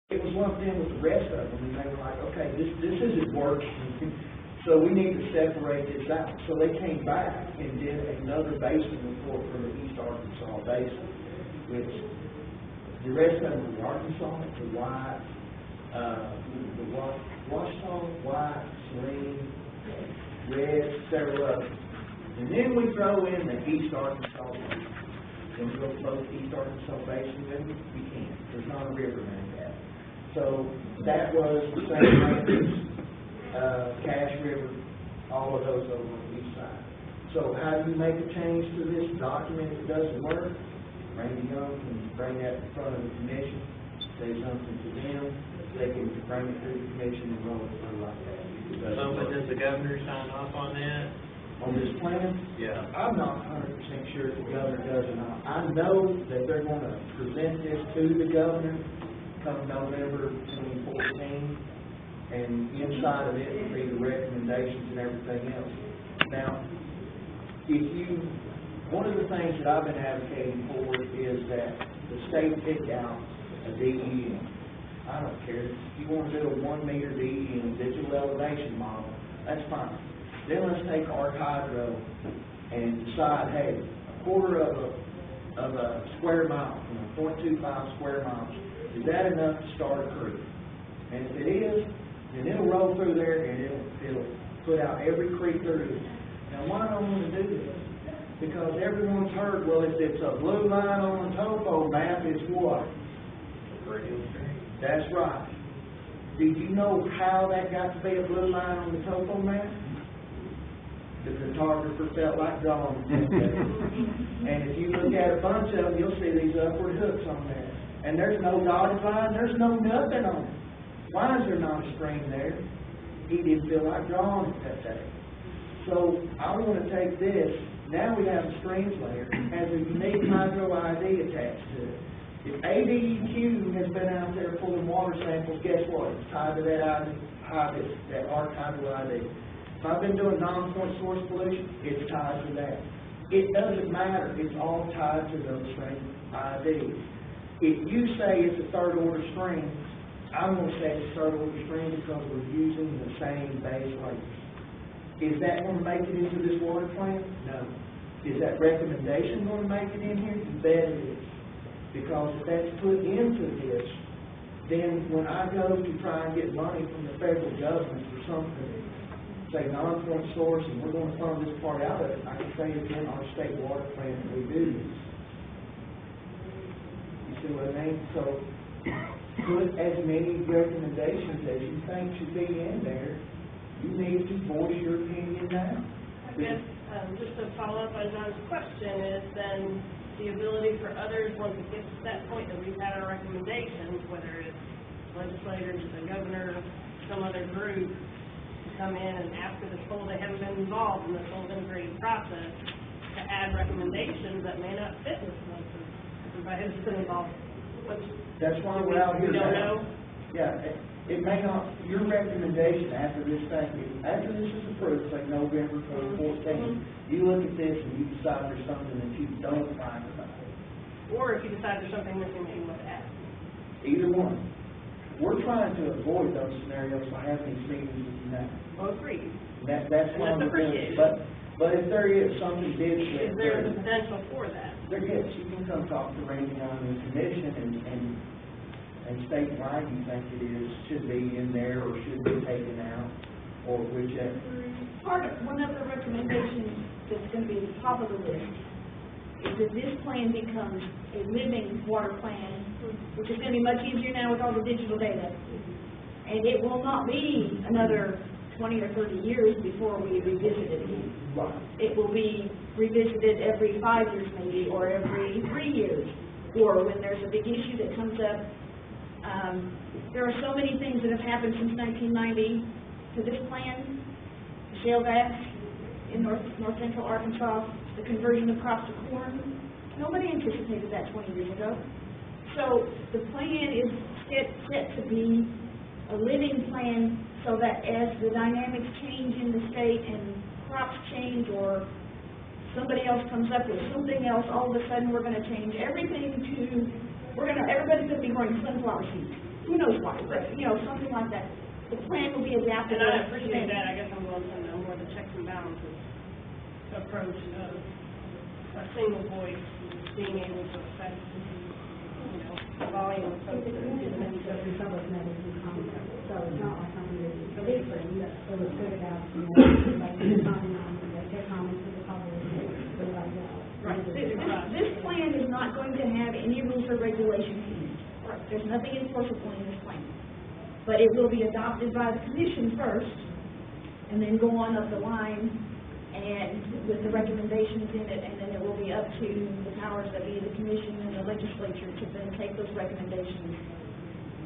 it was lumped in with the rest of them, and they were like, okay, this isn't working, so we need to separate this out. So they came back and did another basin report for the East Arkansas Basin, which the rest of them were the Arkansas, the White, the Washita, White, Saline, Red, several others. And then we throw in the East Arkansas Basin. Can we go both East Arkansas Basin with it? We can't. There's not a river named that. So that was the same Memphis, Cache River, all of those over on the east side. So how do you make a change to this document if it doesn't work? Randy Young can bring that in front of the commission, say something to them, they can bring it to the commission and roll it through like that. So, but does the governor sign off on that? On this plan? Yeah. I'm not 100% sure if the governor does or not. I know that they're going to present this to the governor come November 2014, and inside of it will be the recommendations and everything else. Now, one of the things that I've been advocating for is that the state pick out a DEM. I don't care. If you want to do a 1 meter DEM, digital elevation model, that's fine. Then let's take our hydro and decide, hey, a quarter of a square mile, 0.25 square miles, is that enough to start a creek? And if it is, then it'll roll through there and it'll put out every creek there is. Now, why do I want to do this? Because everyone's heard, well, if it's a blue line on the topo map, it's what? That's right. Did you know how that got to be a blue line on the topo map? The photographer felt like drawing. And if you look at a bunch of them, you'll see these upward hooks on there. And there's no dotted line, there's no nothing on it. Why is there not a stream there? He didn't feel like drawing it that day. So I want to take this, now we have a streams layer, has a unique hydro ID attached to it. If ADEQ has been out there pulling water samples, guess what? It's tied to that ID, that ARC hydro ID. If I've been doing non-point source pollution, it's tied to that. It doesn't matter. It's all tied to those same IDs. If you say it's a third order stream, I'm going to say it's a third order stream because we're using the same base layers. Is that going to make it into this water plan? No. Is that recommendation going to make it in here? You bet it is. Because if that's put into this, then when I go to try and get money from the federal government for something, say non-point source, and we're going to fund this part out of it, I can say it's in our state water plan that we do this. You see what I mean? So put as many recommendations as you think should be in there. You need to voice your opinion now. I guess just to follow up on John's question is then the ability for others, once it gets to that point that we've had our recommendations, whether it's legislators, the governor, some other group, to come in and after the whole, they haven't been involved in this whole integrated process, to add recommendations that may not fit this month. Everybody has been involved. That's why we're out here. We don't know. Yeah, it may not, your recommendation after this thing, after this is approved, like November 2014, you look at this and you decide there's something that you don't like about it. Or if you decide there's something missing that you want to add. Either one. We're trying to avoid those scenarios by having these meetings with you now. Both agreed. That's why And that's we're doing it. appreciated. But if there is something did slip Is there through, the potential for that? there is. You can come talk to Randy on the commission and state why you think it is, should be in there or should be taken out, or whichever. One of the recommendations that's going to be at the top of the list is that this plan becomes a living water plan, which is going to be much easier now with all the digital data. And it will not be another 20 or 30 years before we revisit it again. Right. It will be revisited every 5 years maybe, or every 3 years, or when there's a big issue that comes up. There are so many things that have happened since 1990 to this plan. The shale gas in north central Arkansas, the conversion of crops to corn. Nobody anticipated that 20 years ago. So the plan is set to be a living plan so that as the dynamics change in the state and crops change or somebody else comes up with something else, all of a sudden we're going to change everything to, everybody's going to be growing sunflower seeds. who knows why, but, something like that. The plan will be adapted. And I appreciate that, I guess I'm going to know more the checks and balances approach of a single voice being able to affect, the volume of folks that are getting into it. There's so much medicine concept, so it's not like something that's different, it was good about, like, the comments, the comments to the public, so like that. Right. This plan is not going to have any rules or regulations in it. There's nothing enforceable in this plan. But it will be adopted by the commission first, and then go on up the line, and with the recommendations in it, and then it will be up to the powers that be, the commission and the legislature, to then take those recommendations,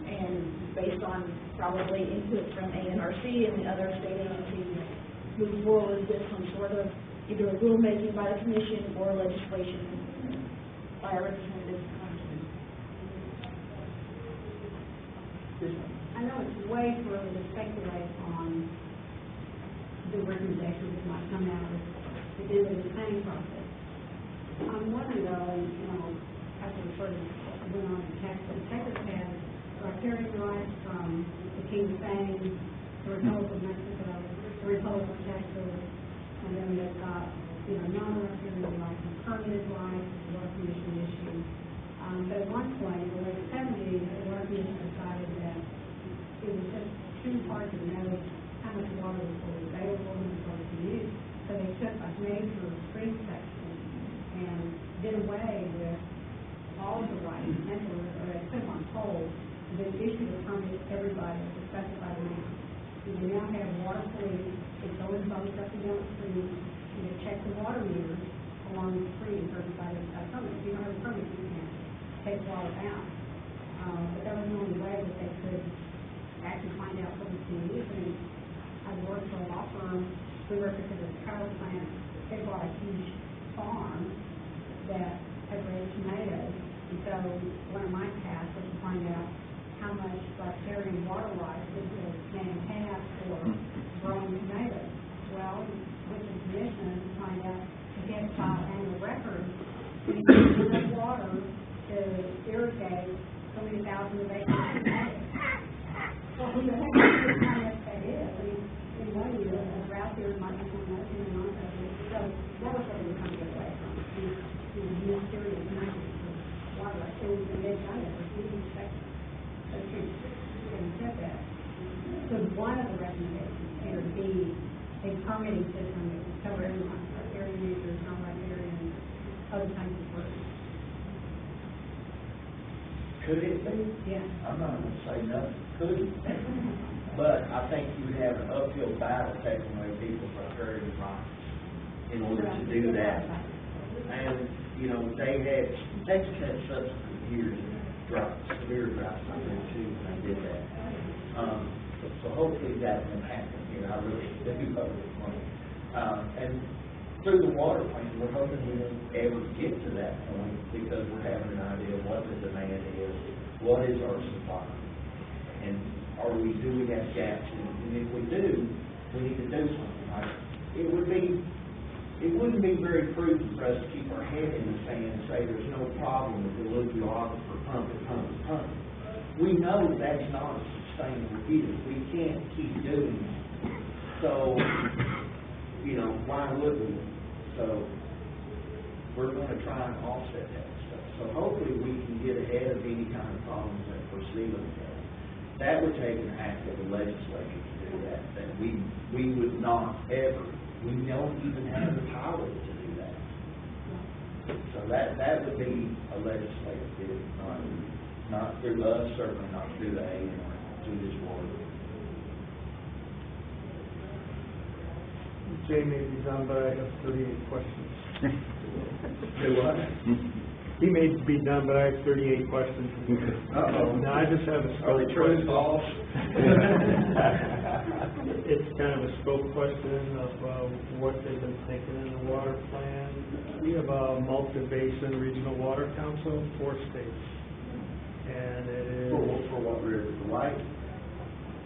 and based on probably input from ANRC and the other state agencies, move forward with some sort of either a rulemaking by the commission or legislation by a representative. I know it's way too early to speculate on the recommendations that might come out of the business planning process. I'm wondering though, I have to refer to what went on in Texas. Texas has riparian rights from the King of Spain, the Republic of Mexico, the Republic of Texas, and then they've got, non-riparian rights and permitted rights, the Water Commission issue. But at one point, in the late 70s, the Water Commission decided that it was just too hard to know how much water was fully available and was going to be used. So they took a major stream section and did away with all the rights, or they put them on hold, and then issued a permit to everybody at a specified amount. And we now have water police that go and bump up and down the stream, check the water meters along the stream for everybody a permit. If you don't have a permit, you can't take water out. But that was the only way that they could actually find out what was being used. And I worked for a law firm. We worked at a power plant. They bought a huge farm that had raised tomatoes. And so one of my tasks was to find out how much riparian water rights did the man have for growing tomatoes. Well, with the commission to find out if he had to file annual records, he had enough water to irrigate so many thousands of acres of tomatoes. Well, who the heck knows how much that is? I mean, in 1 year, a drought here might be so much, and not that much. So that was what we were trying to get away from. Mysterious amounts of water rights. And they've done it. We didn't expect it. Having said that, so one of the recommendations here would be a permitting system that would cover everyone, riparian users, non-riparian, other kinds of work. Could it be? Yeah. I'm not going to say nothing. Could it? But I think you have an uphill battle taking away people's riparian rights in order to do that. And, Texas had subsequent years of droughts, severe droughts, I think, too, when they did that. So hopefully that won't happen. I really do hope it won't. And through the water plan, we're hoping we won't ever get to that point because we're having an idea of what the demand is, what is our supply, and do we have gaps in it? And if we do, we need to do something. It wouldn't be very prudent for us to keep our head in the sand and say there's no problem with the alluvial aquifer pumping. We know that's not a sustainable deal. We can't keep doing that. So, why would we? So, we're going to try and offset that stuff. So hopefully we can get ahead of any kind of problems that foresee them. That would take an act of the legislature to do that. That we would not ever. We don't even have the power to do that. So that would be a legislative deal, not through us, certainly not through the ANR, through this board. Jay may be done, but I have 38 questions. Do what? He may be done, but I have 38 questions. Uh-oh. Now, I just have a Are they true false? It's kind of a scope question of what they've been thinking in the water plan. We have a multi-basin regional water council, 4 states. And it is... For what river? The White?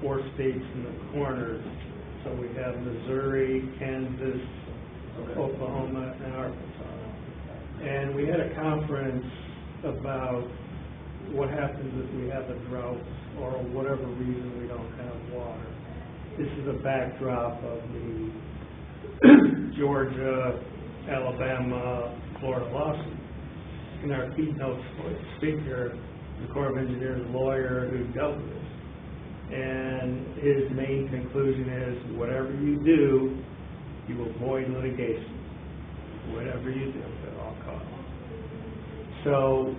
4 states in the corners. So we have Missouri, Kansas, Oklahoma, and Arkansas. And we had a conference about what happens if we have a drought or whatever reason we don't have water. This is a backdrop of the Georgia, Alabama, Florida lawsuit. In our keynote speaker, the Corps of Engineers lawyer who dealt with this, and his main conclusion is whatever you do, you avoid litigation. Whatever you do at all costs. So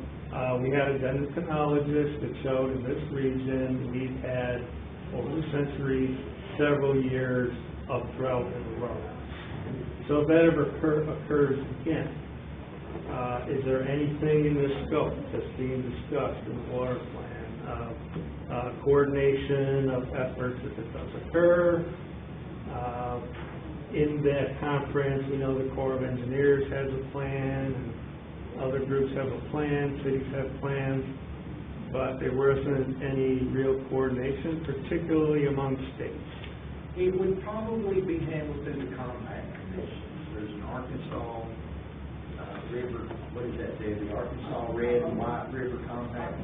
we had a dendrochronologist that showed in this region we've had over the centuries several years of drought in a row. So if that ever occurs again, is there anything in this scope that's being discussed in the water plan? Coordination of efforts if it does occur. In that conference, we know the Corps of Engineers has a plan, and other groups have a plan, cities have plans, but there wasn't any real coordination, particularly among states. It would probably be handled through the compact commission. There's an Arkansas River, what is that, Debbie? Arkansas Red and White River Compact.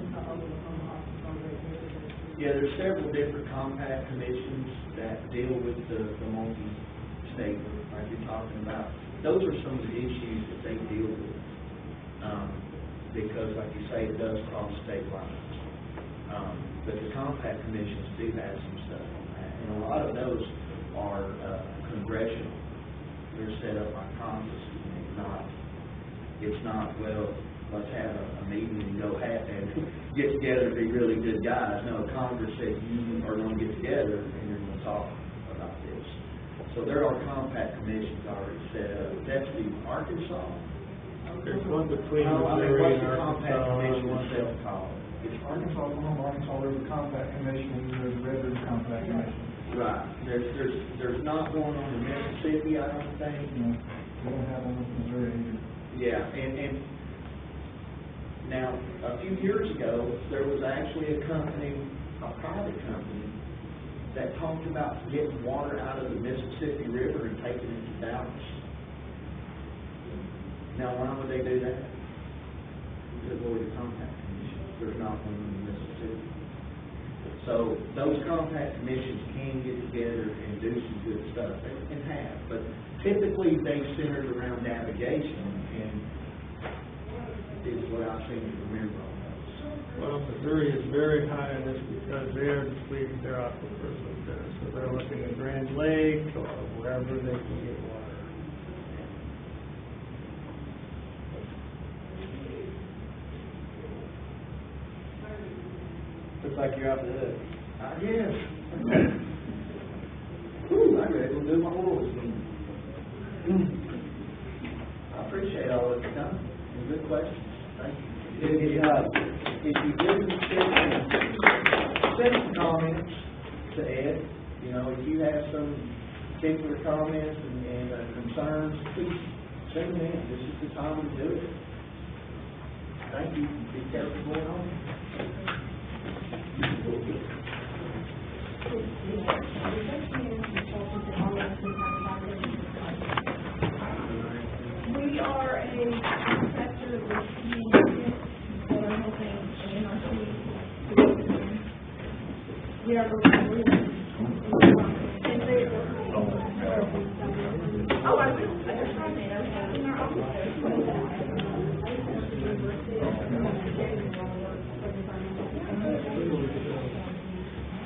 Yeah, there's several different compact commissions that deal with the multi-state, like you're talking about. Those are some of the issues that they deal with, because, like you say, it does cross state lines. But the compact commissions do have some stuff on that, and a lot of those are congressional. They're set up by Congress, and it's not, well, let's have a meeting and go and get together to be really good guys. No, Congress said you are going to get together and you're going to talk about this. So there are compact commissions already set up. That's the Arkansas. There's one between What's Missouri and the compact Arkansas. commission itself called? It's Arkansas, Arkansas River Compact Commission, and there's the Red River Compact Commission. Right. There's not one on the Mississippi, I don't think. No, we don't have one in Missouri either. Yeah, and now, a few years ago, there was actually a company, a private company, that talked about getting water out of the Mississippi River and taking it to Dallas. Now, why would they do that? To avoid the compact commission. There's not one in the Mississippi. So, those compact commissions can get together and do some good stuff. They can have, but typically they centered around navigation, and is what I seem to remember on those. Well, Missouri is very high on this because they're depleting their aquifers up there. So they're looking at Grand Lake or wherever they can get water. Looks like you're out the hook. Yes. Ooh, I'm ready to do my oils again. I appreciate all of your time and good questions. Thank you. If you didn't send some comments to Ed, if you have some particular comments and concerns, please send them in. This is the time to do it. Thank you. Be careful going on. We are a sector of the community that are helping NRC to get in. We are looking oh, I just saw that. I was in our office.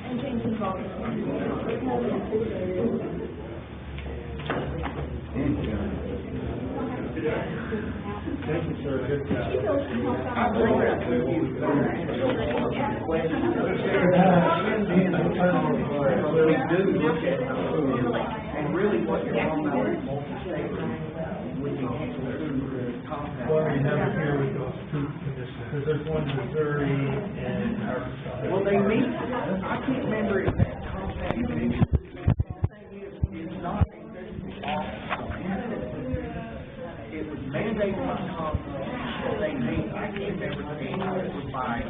And James involved. Thank you, sir. Good job. She feels she wants I believe that to you. We do look at and really what you're talking about is multi-state when you handle through compact. Well, you have it here with those two conditions, because there's one in Missouri and Arkansas. Well, they meet, I can't remember if that compact commission, it's not a physical office. It was mandated by Congress that they meet. I can't remember the name of it was by,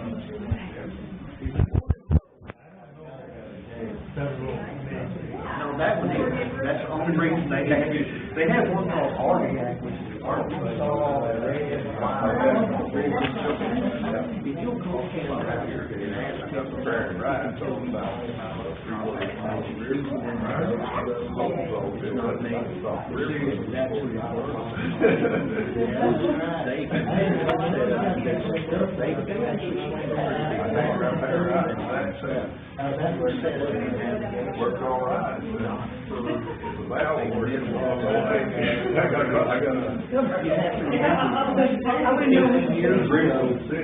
no, that one is, that's the only reason they have one called RDAC, which is Arkansas, Red, Wild, If you'll call Ken right here and ask him to Worked all right. Well, we're in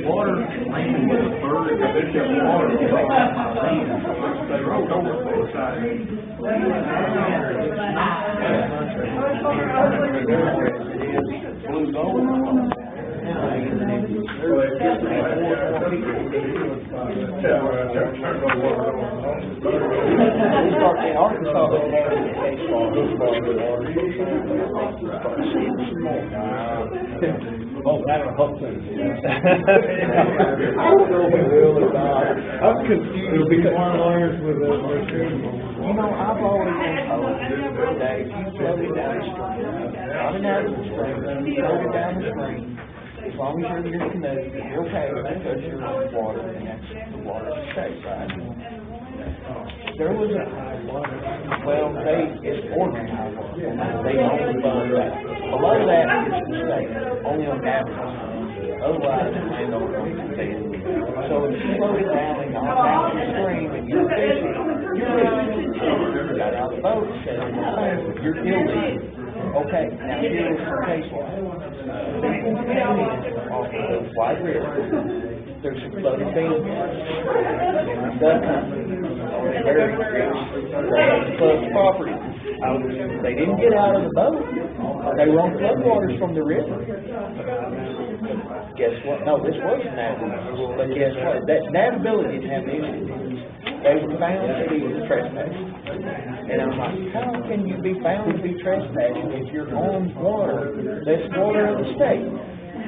water, land with a bird, water. They rolled over for a side. Blues over. In Arkansas, they have a case law, this law, Oh, that'll help things. I don't know if it will or not. I'm confused because one lawyers with a machine. You know, I've always been told that if you float it down the stream, not an actual stream, you float it down the stream, as long as you're in your canoe, you're okay because you're on water and that's the water stays, right? There was it's ordinary high water. They only fund that. Below that is the state, only on average. Otherwise, the landowner owns the field. So if you float it down and all down the stream and you're fishing. You got out of the boat, set on the thing, you're illegal. Okay, now here's the case law. People came in off of the White River. There's some floating beans. And duck hunting. Very close property. They didn't get out of the boat. They were on floodwaters from the river. Guess what? No, this was navigable. But guess what? That navigability didn't have any issues. They were found to be trespassing. And I'm like, how can you be found to be trespassing if you're on water that's water of the state?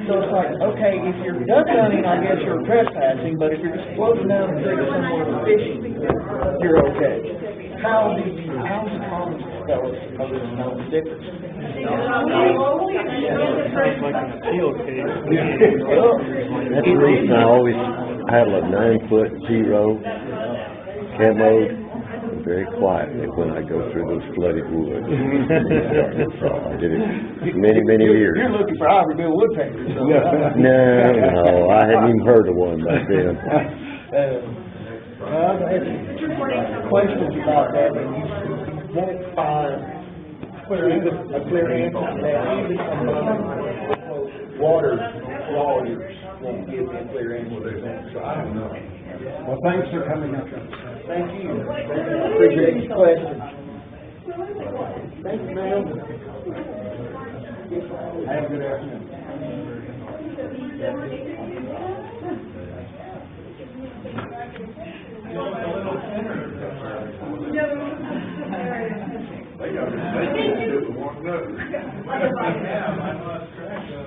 So it's like, okay, if you're duck hunting, I guess you're trespassing, but if you're just floating down the creek somewhere fishing, you're okay. How's the common fellows supposed to know the difference? Sounds like an appeal case. That's the reason I always paddle a 9-foot zero camo very quietly when I go through those flooded woods. I did it many years. You're looking for Ivory Bill woodpeckers. No, I hadn't even heard of one back then. I've had questions about that, and you won't find a clear answer to that. Even some water lawyers won't give me a clear answer to that, so I don't know. Well, thanks for coming up. Thank you. Appreciate your questions. Thank you, ma'am. Have a good afternoon. They got it with one another. I lost track of.